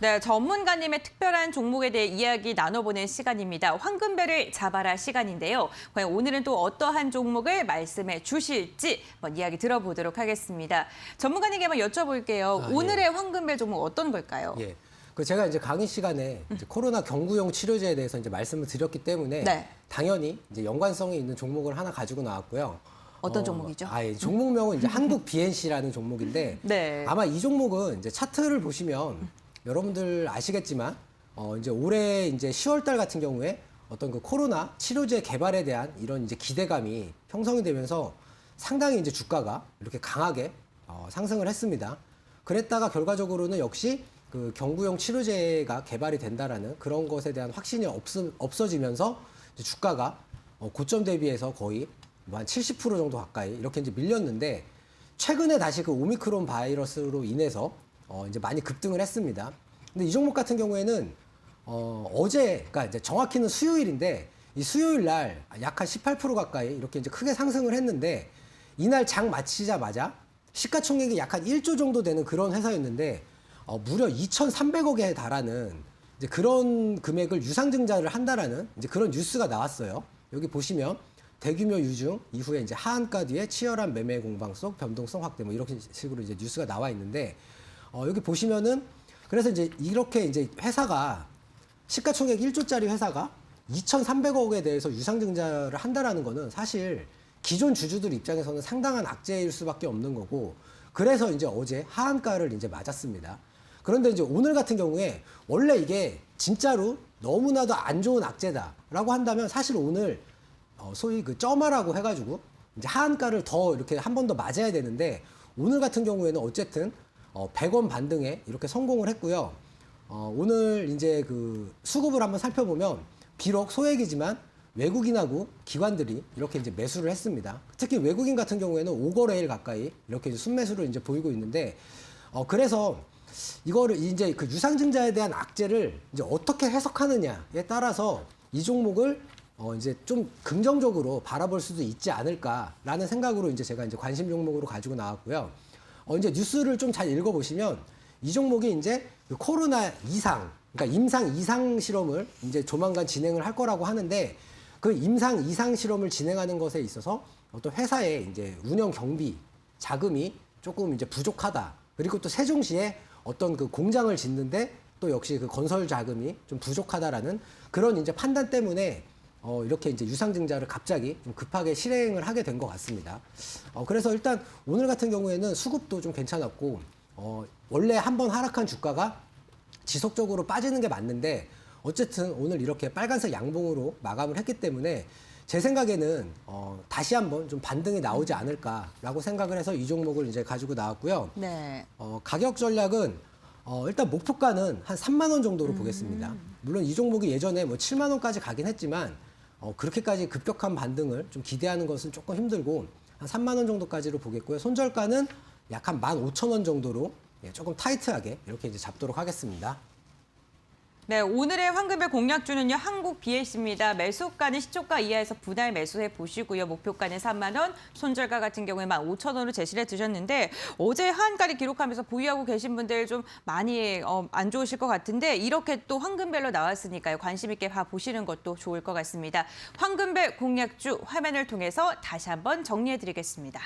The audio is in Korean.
네, 전문가님의 특별한 종목에 대해 이야기 나눠보는 시간입니다. 황금배를 잡아라 시간인데요. 과연 오늘은 또 어떠한 종목을 말씀해 주실지 한번 이야기 들어보도록 하겠습니다. 전문가님께 한번 여쭤볼게요. 오늘의 황금배 종목 어떤 걸까요? 예. 제가 이제 강의 시간에 이제 코로나 경구용 치료제에 대해서 이제 말씀을 드렸기 때문에 네. 당연히 이제 연관성이 있는 종목을 하나 가지고 나왔고요. 어떤 종목이죠? 종목명은 이제 한국 BNC라는 종목인데 네. 아마 이 종목은 이제 차트를 보시면 여러분들 아시겠지만 이제 올해 이제 10월달 같은 경우에 어떤 그 코로나 치료제 개발에 대한 이런 이제 기대감이 형성이 되면서 상당히 이제 주가가 이렇게 강하게 상승을 했습니다. 그랬다가 결과적으로는 역시 그 경구용 치료제가 개발이 된다라는 그런 것에 대한 확신이 없어지면서 이제 주가가 고점 대비해서 거의 뭐 한 70% 정도 가까이 이렇게 이제 밀렸는데 최근에 다시 그 오미크론 바이러스로 인해서 이제 많이 급등을 했습니다. 근데 이 종목 같은 경우에는 그러니까 이제 정확히는 수요일인데 이 수요일 날 약 한 18% 가까이 이렇게 이제 크게 상승을 했는데 이날 장 마치자마자 시가총액이 약 한 1조 정도 되는 그런 회사였는데 무려 2,300억에 달하는 이제 그런 금액을 유상증자를 한다라는 이제 그런 뉴스가 나왔어요. 여기 보시면 대규모 유증 이후에 이제 하한가 뒤에 치열한 매매 공방 속 변동성 확대 뭐 이렇게 식으로 이제 뉴스가 나와 있는데 여기 보시면은 그래서 이제 이렇게 이제 회사가 시가총액 1조짜리 회사가 2,300억에 대해서 유상증자를 한다라는 거는 사실 기존 주주들 입장에서는 상당한 악재일 수밖에 없는 거고 그래서 이제 어제 하한가를 이제 맞았습니다. 그런데 이제 오늘 같은 경우에 원래 이게 진짜로 너무나도 안 좋은 악재다라고 한다면 사실 오늘 소위 그 점화라고 해가지고 이제 하한가를 더 이렇게 한 번 더 맞아야 되는데 오늘 같은 경우에는 어쨌든 100원 반등에 이렇게 성공을 했고요. 오늘 이제 그 수급을 한번 살펴보면 비록 소액이지만 외국인하고 기관들이 이렇게 이제 매수를 했습니다. 특히 외국인 같은 경우에는 5거래일 가까이 이렇게 이제 순매수를 이제 보이고 있는데 그래서 이거를 이제 그 유상증자에 대한 악재를 이제 어떻게 해석하느냐에 따라서 이 종목을 이제 좀 긍정적으로 바라볼 수도 있지 않을까라는 생각으로 이제 제가 이제 관심 종목으로 가지고 나왔고요. 이제 뉴스를 좀 잘 읽어보시면 이 종목이 이제 그 코로나 이상, 그러니까 임상 이상 실험을 이제 조만간 진행을 할 거라고 하는데 그 임상 이상 실험을 진행하는 것에 있어서 어떤 회사의 이제 운영 경비 자금이 조금 이제 부족하다. 그리고 또 세종시에 어떤 그 공장을 짓는데 또 역시 그 건설 자금이 좀 부족하다라는 그런 이제 판단 때문에 이렇게 이제 유상증자를 갑자기 좀 급하게 실행을 하게 된 것 같습니다. 그래서 일단 오늘 같은 경우에는 수급도 좀 괜찮았고, 원래 한번 하락한 주가가 지속적으로 빠지는 게 맞는데, 어쨌든 오늘 이렇게 빨간색 양봉으로 마감을 했기 때문에 제 생각에는 다시 한번 좀 반등이 나오지 않을까라고 생각을 해서 이 종목을 이제 가지고 나왔고요. 네. 가격 전략은 일단 목표가는 한 3만 원 정도로 보겠습니다. 물론 이 종목이 예전에 뭐 7만 원까지 가긴 했지만 그렇게까지 급격한 반등을 좀 기대하는 것은 조금 힘들고 한 3만 원 정도까지로 보겠고요. 손절가는 약 한 15,000원 정도로 조금 타이트하게 이렇게 이제 잡도록 하겠습니다. 네, 오늘의 황금배 공략주는요. 한국 BNC입니다. 매수가는 시초가 이하에서 분할 매수해 보시고요. 목표가는 3만 원, 손절가 같은 경우에 15,000원으로 제시를 해두셨는데 어제 하한가를 기록하면서 보유하고 계신 분들 좀 많이 안 좋으실 것 같은데 이렇게 또 황금배로 나왔으니까요. 관심 있게 봐보시는 것도 좋을 것 같습니다. 황금배 공략주 화면을 통해서 다시 한번 정리해드리겠습니다.